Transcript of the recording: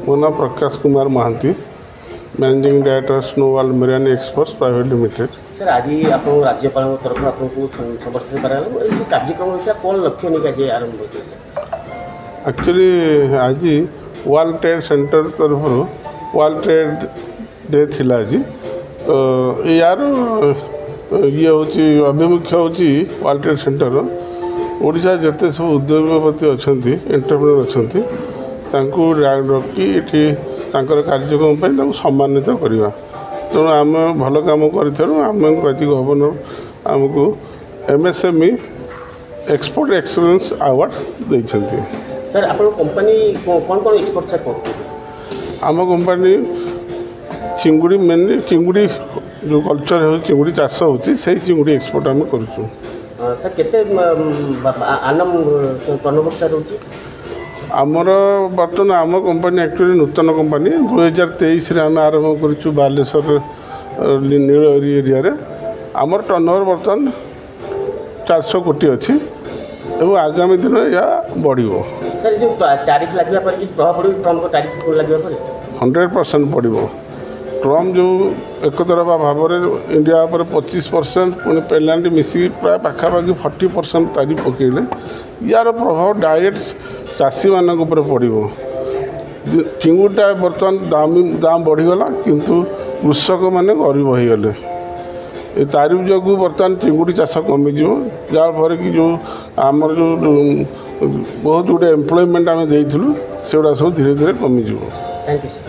मो ना Prakash Kumar Mahanty managing director Snow World Marine Exports Private Limited. Sir आज आप राज्यपाल तरफ आपको समर्थित करा कार्यक्रम होता कौन लक्ष्य नहीं आज आरंभ होती एक्चुअली आज वर्ल्ड ट्रेड सेंटर तरफ वर्ल्ड ट्रेड डे थिला आज तो यार ये हूँ अभिमुख्य हूँ वर्ल्ड ट्रेड सेंटर ओडिशा जिते सब उद्योगपति अच्छा एंटरप्रेन्योर अच्छा रखी ये कार्यक्रम सम्मानित करवा तेणु आम भल कम कर गवर्नर आमको MSME एक्सपोर्ट एक्सलेंस अवार्ड देते। सर आप कंपनी कौन कौन एक्सपोर्ट सर करते आम कंपनी चिंगुड़ी मेनली चिंगुड़ी जो कल्चर हो चिंगुड़ी चाष होती चिंगुड़ी एक्सपोर्ट आम कर सर केते आनम टर्नओवर सर होची आमर बर्तमान आम कंपनी एक्चुअली नूतन कंपनी 2023 आम आरंभ कर बालेश्वर नीलगिरी एरिया रे आमर टर्नओवर बर्तमान 400 कोटी अच्छी एवं आगामी दिन या बढ़ो। सर जो टैरिफ लगे पर कि प्रभाव पड़े ट्रम्प को टैरिफ लगे पर 100% पड़ो। ट्रम्प जो एक तरफा भाव में इंडिया पर 25% पुणी पेनाल्टी मिसिक प्राय पाखापाखि 40% टैरिफ पकड़े यार प्रभाव डायरेक्ट चाषी मान पड़ो। चिंगुटा बर्तमान दाम बढ़ीगला किंतु कृषक मैंने गरीब हो गले तारिफ जो बर्तमान चिंगुड़ी चाष कमिज जहाँफल कि जो आमर जो बहुत गुटे एम्प्लॉयमेंट आम देलु से सब धीरे धीरे कमिज। Thank you sir.